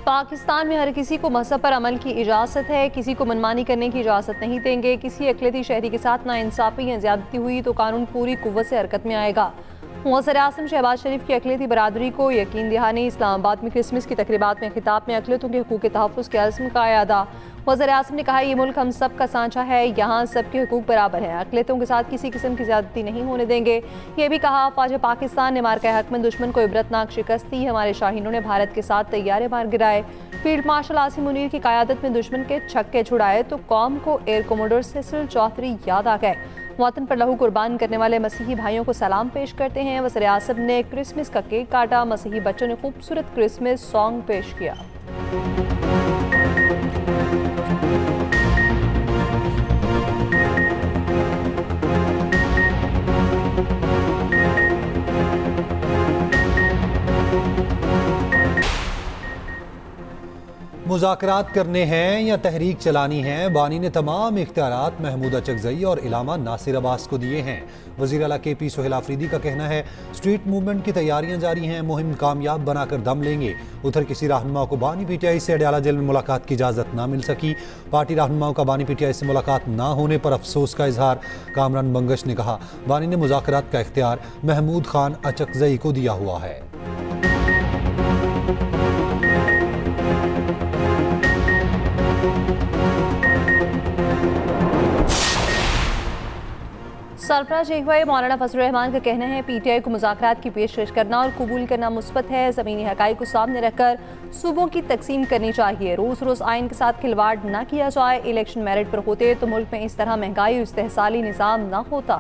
पाकिस्तान में हर किसी को मजहब पर अमल की इजाज़त है, किसी को मनमानी करने की इजाज़त नहीं देंगे। किसी अक़लियती शहरी के साथ नाइंसाफ़ी या ज़्यादती हुई तो कानून पूरी कुव्वत से हरकत में आएगा। वज़ीर-ए-आज़म शहबाज शरीफ की अक़लियती बरादरी को यकीन दहानी। इस्लामाबाद में क्रिसमस की तक़रीबात में खिताब में अक़लियतों के हकूक़ के तहफ़्फ़ुज़ के अज़्म का यादा। वज़ीर-ए-आज़म ने कहा, ये मुल्क हम सब का सांचा है, यहाँ सबके हकूक़ बराबर हैं, अक़लियतों के साथ किसी किस्म की ज़्यादती नहीं होने देंगे। ये भी कहा, फ़ौज पाकिस्तान ने मार्का हक़ में दुश्मन को इबरतनाक शिकस्त दी, हमारे शाहीनों ने भारत के साथ तैयारे मार गिराए। फील्ड मार्शल आसिम मुनीर की क़यादत में दुश्मन के छक्के छुड़ाए तो कौम को एयर कमोडोर सेसिल चौधरी याद आ गए। वतन पर लहू कुर्बान करने वाले मसीही भाइयों को सलाम पेश करते हैं। वज़ीर-ए-आज़म ने क्रिसमस का केक काटा, मसीही बच्चों ने खूबसूरत क्रिसमस सॉन्ग पेश किया। मुज़ाकरात करने हैं या तहरीक चलानी है, बानी ने तमाम इख्तियारात महमूद अचकज़ई और इलामा नासिर अब्बास को दिए हैं। वज़ीर आला KP सोहेल आफरीदी का कहना है, स्ट्रीट मूवमेंट की तैयारियां जारी हैं, मुहिम कामयाब बनाकर दम लेंगे। उधर किसी रहनुमा को बानी PTI से अडयाला जेल में मुलाकात की इजाज़त ना मिल सकी। पार्टी रहनुमाओं का बानी PTI से मुलाकात ना होने पर अफसोस का इजहार। कामरान बंगश ने कहा, बानी ने मुज़ाकरात का इख्तियार महमूद खान अचकज़ई को दिया हुआ है। सरफराज अगवा मौलाना फजल रहमान का कहना है, PTI को मुज़ाकरात की पेशकश करना और कबूल करना मुस्बत है। ज़मीनी हक़ाइक़ को सामने रखकर सूबों की तकसीम करनी चाहिए। रोज़ रोज़ आइन के साथ खिलवाड़ ना किया जाए। इलेक्शन मेरिट पर होते तो मुल्क में इस तरह महंगाई और इस्तेहसाली निज़ाम ना होता।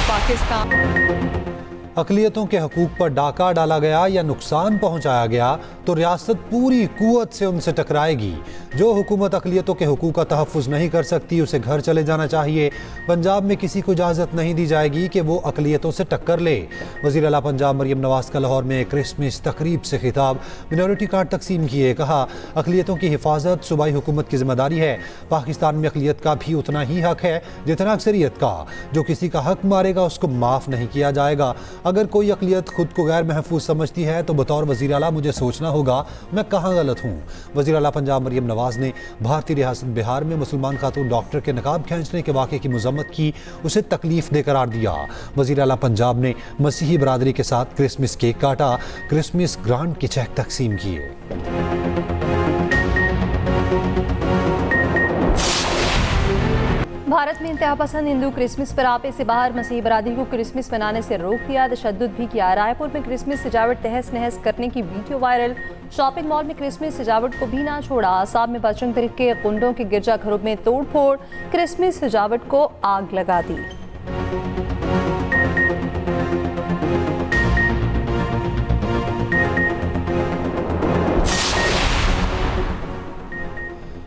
पाकिस्तान अक़लियतों के हकूक़ पर डाका डाला गया या नुकसान पहुँचाया गया तो रियासत पूरी कुव्वत से उनसे टकराएगी। जो हुकूमत अक़लियतों के हकूक़ का तहफ़्फ़ुज़ नहीं कर सकती, उसे घर चले जाना चाहिए। पंजाब में किसी को इजाज़त नहीं दी जाएगी कि वो अक़लियतों से टक्कर ले। वज़ीर आला पंजाब मरियम नवाज़ का लाहौर में क्रिसमस तकरीब से खिताब। मिनॉरिटी कार्ड तकसीम किए, कहा, अक़लियतों की हिफाजत सूबाई हुकूमत की ज़िम्मेदारी है। पाकिस्तान में अक़लियत का भी उतना ही हक़ है जितना अक्सरियत का। जो किसी का हक़ मारेगा उसको माफ़ नहीं किया जाएगा। अगर कोई अक़लियत खुद को गैर महफूज समझती है तो बतौर वज़ीर आला मुझे सोचना होगा मैं कहाँ गलत हूँ। वज़ीर आला पंजाब मरियम नवाज़ ने भारतीय रियासत बिहार में मुसलमान खातून डॉक्टर के नकाब खींचने के वाक़े की मज़म्मत की, उसे तकलीफ़ दे करार दिया। वज़ीर आला पंजाब ने मसीही बरादरी के साथ क्रिसमस केक काटा, क्रिसमस ग्रांट के चेक तकसीम किए। भारत में इंतहा पसंद हिंदू क्रिसमस पर आपे से बाहर मसीही बरादरी को क्रिसमस मनाने से रोक दिया, तशद्दुद भी किया। रायपुर में क्रिसमस सजावट तहस नहस करने की वीडियो वायरल। शॉपिंग मॉल में क्रिसमस सजावट को भी ना छोड़ा। आसाम में बजरंग दल के गुंडों के गिरजाघरों में तोड़ फोड़, क्रिसमस सजावट को आग लगा दी।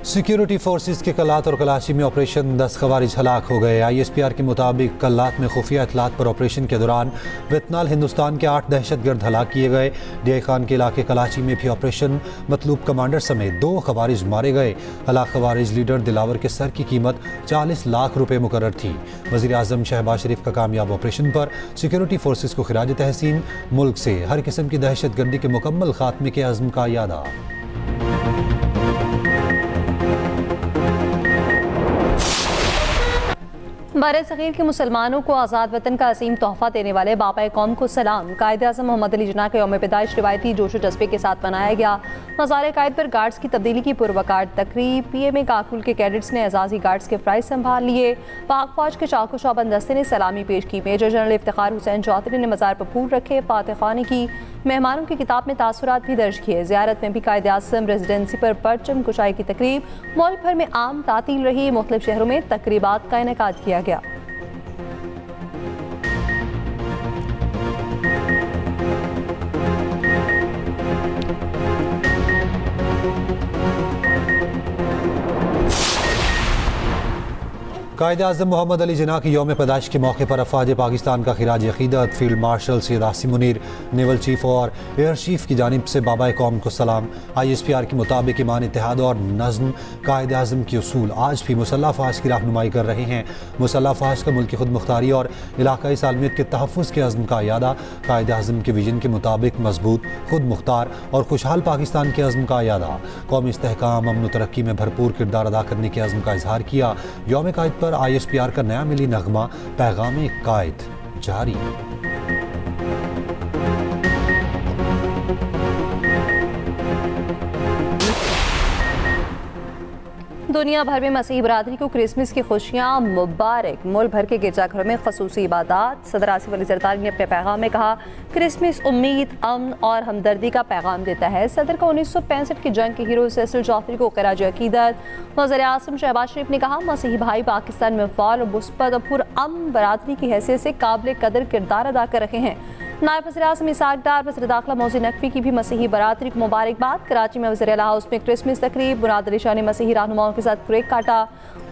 सिक्योरिटी फोर्सेस के कल्लात और कलाशी में ऑपरेशन 10 खवारिज हलाक हो गए। ISPR के मुताबिक कल्लात में खुफिया इतलात पर ऑपरेशन के दौरान वियतनाम हिंदुस्तान के 8 दहशतगर्द हलाक किए गए। DI खान के इलाके कलाची में भी ऑपरेशन मतलूब कमांडर समेत 2 खवारिज मारे गए। हलाक खवारिज लीडर दिलावर के सर की कीमत 40 लाख रुपए मुकर्रर थी। वज़ीर आज़म शहबाज शरीफ का कामयाब ऑपरेशन पर सिक्योरिटी फोर्सेस को खिराज तहसीन। मुल्क से हर किस्म की दहशतगर्दी के मुकम्मल खात्मे के अज़्म का यादा। बरे-सग़ीर के मुसलमानों को आज़ाद वतन का असीम तोहफ़ा देने वाले बापा कौम को सलाम। कायद-ए-आज़म मोहम्मद अली जिन्ना के यौम पैदाइश रिवायती जोशो जज्बे के साथ मनाया गया। मज़ार कायद पर गार्ड्स की तब्दीली की पुरवकार तकरीब। PMA काकुल के कैडेट्स ने एजाज़ी गार्ड्स के प्राइज संभाल लिए। पाक फौज के चाको चौबंद दस्ते ने सलामी पेश की। मेजर जनरल इफ्तिखार हुसैन चौधरी ने मज़ार पर फूल रखे, फातखानी की। मेहमानों की किताब में तासुरात भी दर्ज किए। ज़ियारत में भी कायद-ए-आज़म रेजिडेंसी पर परचम कुशाई की तकरीब। मुल्क भर में आम तातील रही। मुख्तलिफ शहरों में तकरीबात का इनेकाद किया गया। कायद-ए-आज़म मोहम्मद अली जिन्ना की यौम पैदाइश के मौके पर अफवाज पाकिस्तान का खिराज अक़ीदत। Field marshal Syed Asim Munir, naval chief और एयर चीफ की जानिब से बाबा कौम को सलाम। ISPR के मुताबिक ईमान, इत्तेहाद और नज़्म कायद-ए-आज़म के उसूल आज भी मुसल्लह अफ़वाज की रहनुमाई कर रहे हैं। मुसल्लह अफ़वाज का मुल्की खुद मुख्तारी और इलाकाई सालमियत के तहफ़्फ़ुज़ के अज़्म का यादा। कायद-ए-आज़म के विजन के मुताबिक मजबूत, खुद मुख्तार और खुशहाल पाकिस्तान के अज़्म का यादा। कौमी इस्तेहकाम, अमन व तरक्की में भरपूर किरदार अदा करने के अज़्म का इजहार किया। यौम कायद पर ISPR का नया मिली नगमा पैगाम कायद जारी। दुनिया भर में मसीही बरादरी को क्रिसमस की खुशियाँ मुबारक। मुल्क भर के गिरजाघरों में खसूसी इबादत। सदर आसिफ अली ज़रदारी ने अपने पैगाम में कहा, क्रिसमस उम्मीद, अमन और हमदर्दी का पैगाम देता है। सदर का 1965 की जंग के हीरो सैसल जाफरी को खिराज अक़ीदत। वज़ीर आज़म शहबाज शरीफ ने कहा, मसीही भाई पाकिस्तान में फ़ाल और मुस्बत और पुरअमन बरादरी की हैसियत से काबिल कदर किरदार अदा कर रहे हैं। नायब वज़ीर आज़म इसाक डार, वज़ीर दाखिला मोहसिन नकवी की भी मसीही बरादरी को मुबारकबाद। कराची में वज़ीर आला हाउस में क्रिसमस तकरीब। मुराद अली शाह ने मसीही रहनुमाओं के साथ केक काटा।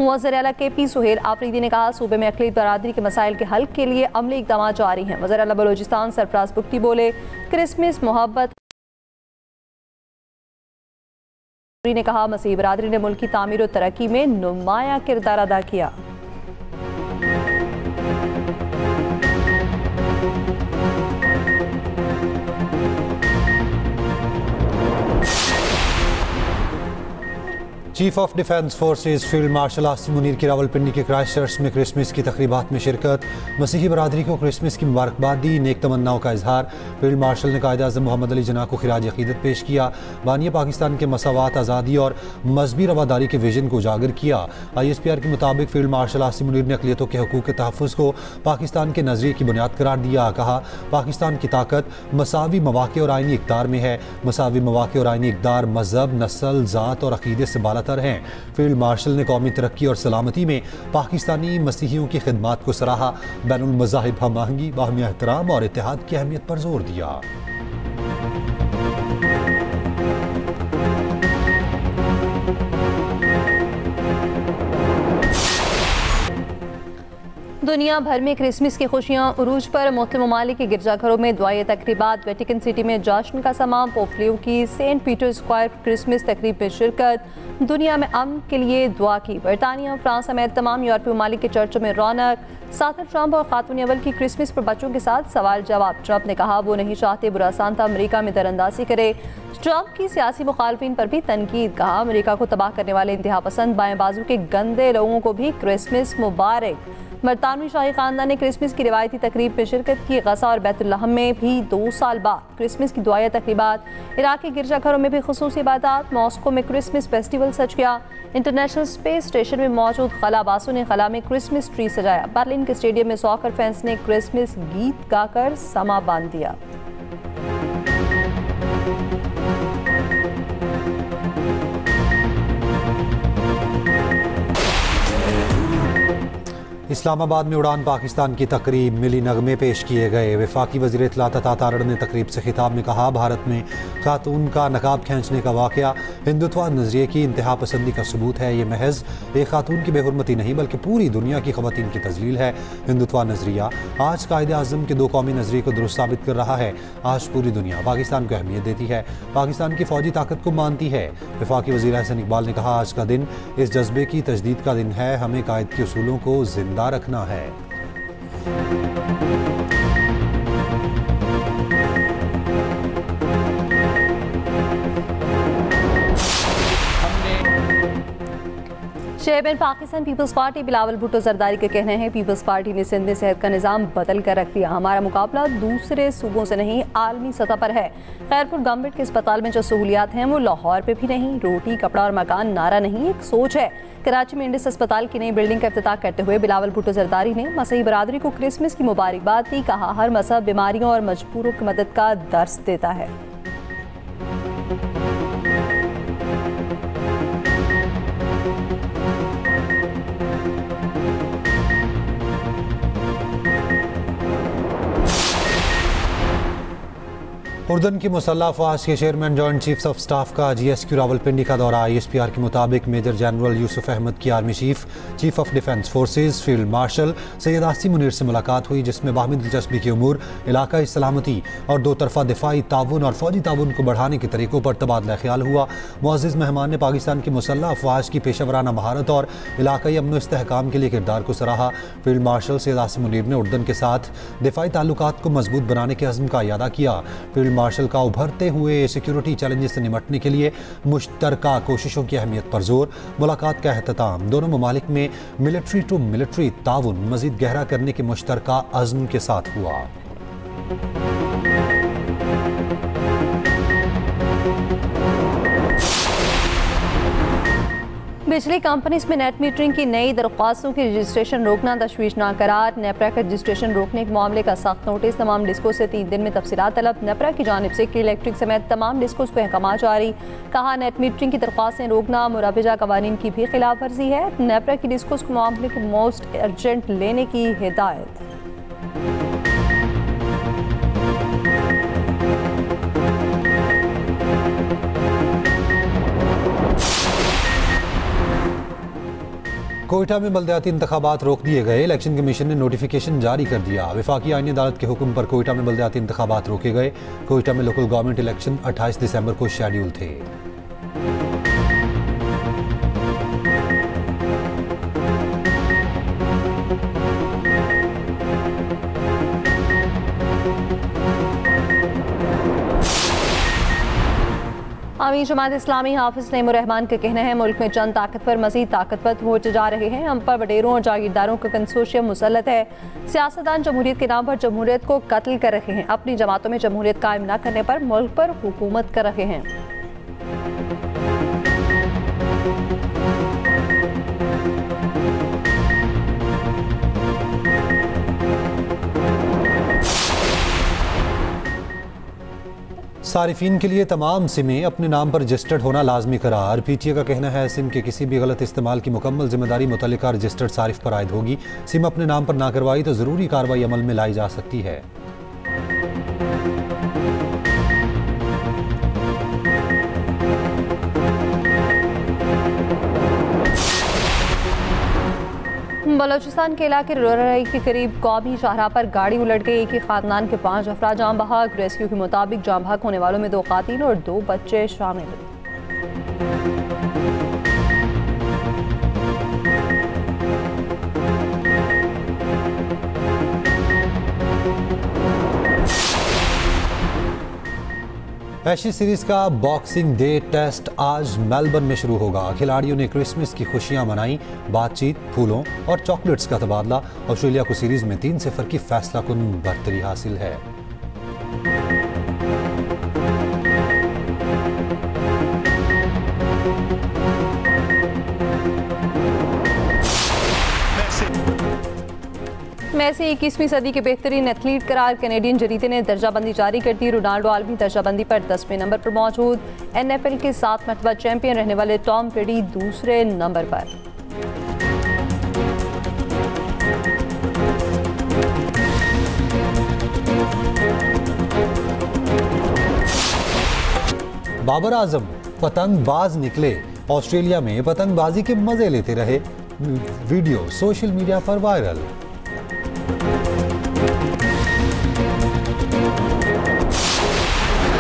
वज़ीर आला KP सुहेल आफरीदी ने कहा, सूबे में अक़लीत बरादरी के मसाइल के हल के लिए अमली इक़दाम जारी हैं। वज़ीर आला बलूचिस्तान सरफराज बुगटी बोले, क्रिसमस मोहब्बत ने कहा, मसीही बरादरी ने मुल्क की तामीर और तरक्की में नुमाया किरदार अदा किया। Chief of defence forces field marshal Asim Munir की रावलपिंडी के क्राइस्ट चर्च में क्रिसमस की तकरीबात में शिरकत। मसीही बरादरी को क्रिसमस की मुबारकबाद दी, नेक तमन्नाओं का इजहार। फील्ड मार्शल ने कायद-ए-आज़म मोहम्मद अली जिन्ना को खिराज अक़ीदत पेश किया। बानी पाकिस्तान के मसावात, आज़ादी और मजहबी रवादारी के विजन को उजागर किया। ISPR के मुताबिक फील्ड मार्शल आसिम मुनीर ने अक़लियतों के हकूक़ के तहफ़्फ़ुज़ को पाकिस्तान के नज़रिए की बुनियाद करार दिया। कहा, पाकिस्तान की ताकत मसावी मवाक़े और आइनी इक़्तिदार में है। मसावी मवाक़े और आइनी इक़्तिदार मज़हब, नस्ल, ज़ात और अक़ीदे से बालातर हैं। फील्ड मार्शल ने कौमी तरक्की और सलामती में पाकिस्तानी मसीहियों की खिदमात को सराहा। बैनुल मज़ाहिब हम आहंगी, बाहमी एहतराम और इत्तेहाद की अहमियत पर जोर दिया। दुनिया भर में क्रिसमस की खुशियाँ उरूज पर। मुस्लिम ममालिक के गिरजाघरों में दुआए तकरीबात। वेटिकन सिटी में जश्न का समा। पोप लियो की सेंट पीटर स्क्वायर क्रिसमस तकरीब में शिरकत। दुनिया में अमन के लिए दुआ की। बरतानिया, फ्रांस समेत तमाम यूरोपीय ममालिक के चर्चों में रौनक। सदर ट्रंप और खातून अव्वल की क्रिसमस पर बच्चों के साथ सवाल जवाब। ट्रंप ने कहा, वो नहीं चाहते बुरा सांता अमरीका में दरअंदाजी करे। ट्रंप की सियासी मुखालफिन पर भी तनकीद। कहा, अमरीका को तबाह करने वाले इंतहा पसंद बाएं बाजू के गंदे लोगों को भी क्रिसमस मुबारक। बरतानवी शाही खानदान ने क्रिसमस की रिवायती तकरीब में शिरकत की। गजा और बैतुल्लहम में भी 2 साल बाद क्रिसमस की दुआया तकरीबात। इराक के गिरजाघरों में भी खुसूसी इबादत। मॉस्को में क्रिसमस फेस्टिवल सज गया। इंटरनेशनल स्पेस स्टेशन में मौजूद खलाबासों ने खला में क्रिसमस ट्री सजाया। बर्लिन के स्टेडियम में सॉकर फैंस ने क्रिसमस गीत गाकर समा बांध दिया। इस्लामाबाद में उड़ान पाकिस्तान की तकरीब, मिली नगमे पेश किए गए। वफाकी वज़ीर इत्तलात अता तारड़ ने तकरीब से खिताब में कहा, भारत में खातून का नकाब खींचने का वाक़या हिंदुत्व नज़रिए की इंतहा पसंदी का सबूत है। ये महज एक खातून की बेहुरमती नहीं बल्कि पूरी दुनिया की ख़वातीन की तज़लील है। हिंदुत्व नज़रिया आज कायद-ए-आज़म के 2 कौमी नज़रिए को दुरुस्त साबित कर रहा है। आज पूरी दुनिया पाकिस्तान को अहमियत देती है, पाकिस्तान की फ़ौजी ताकत को मानती है। वफाकी वज़ीर एहसन इकबाल ने कहा, आज का दिन इस जज्बे की तजदीद का दिन है। हमें कायद के उसूलों को जिंदा रखना है। Chairman Pakistan Peoples Party Bilawal Bhutto Zardari के कहने हैं, पीपल्स पार्टी ने सिंध में सेहत का निज़ाम बदल कर रख दिया। हमारा मुकाबला दूसरे सूबों से नहीं, आलमी सतह पर है। खैरपुर गवर्नमेंट के अस्पताल में जो सहूलियात हैं वो लाहौर पे भी नहीं। रोटी, कपड़ा और मकान नारा नहीं, एक सोच है। कराची में इंडिस अस्पताल की नई बिल्डिंग का इफ्तिताह करते हुए बिलावल भुट्टो जरदारी ने मसीही बरादरी को क्रिसमस की मुबारकबाद दी। कहा, हर मजहब बीमारियों और मजबूरों की मदद का दर्स देता है। उर्दन की मुसल्लह अफवाज के chairman joint chiefs of staff का GSQ रावलपिंडी का दौरा। ISPR के मुताबिक मेजर जनरल यूसुफ अहमद की army chief of defence forces field marshal Syed Asim Munir से मुलाकात हुई, जिसमें बाहमी दिलचस्पी के उमूर, इलाकाई सलामती और दो तरफा दिफाई ताउन और फौजी ताउन को बढ़ाने के तरीकों पर तबादला ख्याल हुआ। मुअज़्ज़िज़ मेहमान ने पाकिस्तान की मुसल्लह अफवाज की पेशेवराना महारत और इलाकाई अमन व इस्तेहकाम के लिए किरदार को सराहा। फील्ड मार्शल सैयद आसिम मुनीर ने उर्दन के साथ दिफाई ताल्लुकात को मजबूत बनाने के अज़्म का इयादा किया। फील्ड मार्शल का उभरते हुए सिक्योरिटी चैलेंजेस से निपटने के लिए मुश्तरका कोशिशों की अहमियत पर जोर। मुलाकात का अहतमाम दोनों ममालिक में मिलिट्री टू मिलिट्री ताउन मज़ीद गहरा करने के मुश्तरका अज़्म के साथ हुआ। बिजली कंपनीज में नेट मीटरिंग की नई दरख्वास्तों की रजिस्ट्रेशन रोकना तशवीशनाक करार। नेपरा का रजिस्ट्रेशन रोकने के मामले का सख्त नोटिस। तमाम डिस्को से 3 दिन में तफसीलात तलब। नेपरा की जानिब से इलेक्ट्रिक समेत तमाम डिस्कोस को अहकाम जारी। कहा, नेट मीटरिंग की दरख्वास्तें रोकना मुराविजा कवानीन की भी खिलाफ वर्जी है। नेपरा की डिस्कोस को मामले को मोस्ट अर्जेंट लेने की हिदायत। कोयटा में बल्दियाती इंतखाबात रोक दिए गए। इलेक्शन कमीशन ने नोटिफिकेशन जारी कर दिया। वफाकी आईनी अदालत के हुक्म पर कोयटा में बल्दियाती इंतखाबात रोके गए। कोयटा में लोकल गवर्नमेंट इलेक्शन 28 दिसंबर को शेड्यूल थे। आमीन जमात इस्लामी हाफिज नईमुर रहमान का कहना है, मुल्क में चंद ताकतवर मजीद ताकतवर होते जा रहे हैं। हम पर वडेरों और जागीरदारों का कंसोर्शियम मुसल्लत है। सियासतदान जमहूरियत के नाम पर जमहूरियत को कत्ल कर रहे हैं। अपनी जमातों में जमहूरियत कायम न करने पर मुल्क पर हुकूमत कर रहे हैं। सारिफीन के लिए तमाम सिमें अपने नाम पर रजिस्टर्ड होना लाजमी करार। PTA का कहना है, सिम के किसी भी गलत इस्तेमाल की मुकम्मल जिम्मेदारी मुतल्लिका रजिस्टर्ड सारिफ पर आयद होगी। सिम अपने नाम पर ना करवाई तो ज़रूरी कार्रवाई अमल में लाई जा सकती है। बलोचिस्तान के इलाके रोराई के करीब कौमी शाहराह पर गाड़ी उलट गई। एक ही खानदान के 5 अफराद जाँ बहक। रेस्क्यू के मुताबिक जाँ बहक होने वालों में 2 खातीन और 2 बच्चे शामिल। एशिया सीरीज का बॉक्सिंग डे टेस्ट आज मेलबर्न में शुरू होगा। खिलाड़ियों ने क्रिसमस की खुशियां मनाई। बातचीत, फूलों और चॉकलेट्स का तबादला। ऑस्ट्रेलिया को सीरीज में 3-0 की फैसलाकुन बढ़तरी हासिल है। मेसी 21वीं सदी के बेहतरीन एथलीट करार। कैनेडियन जरीदे ने दर्जाबंदी जारी कर दी। रोनाल्डो आलमी दर्जाबंदी पर 10वें नंबर पर मौजूद। NFL के 7 मरतबा चैंपियन रहने वाले टॉम ब्रेडी दूसरे नंबर पर। बाबर आजम पतंगबाज निकले। ऑस्ट्रेलिया में पतंगबाजी के मजे लेते रहे। वीडियो सोशल मीडिया पर वायरल।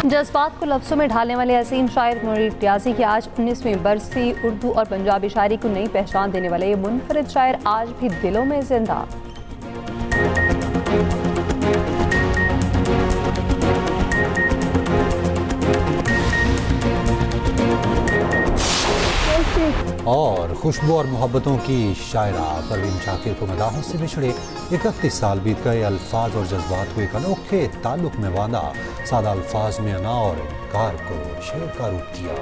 जज्बात को लफ्ज़ों में ढालने वाले असीम शायर मुनीर रियाजी की आज 19वीं बरसी। उर्दू और पंजाबी शायरी को नई पहचान देने वाले ये मुनफरिद शायर आज भी दिलों में जिंदा। और खुशबू और मोहब्बतों की शायरा परवीन शाकिर को मदाहों से बिछड़े 31 साल बीत गए। अल्फाज और जज्बात को एक अनोखे ताल्लुक में बांधा। सादा अल्फाज में अना और कार को शेर का रूप दिया।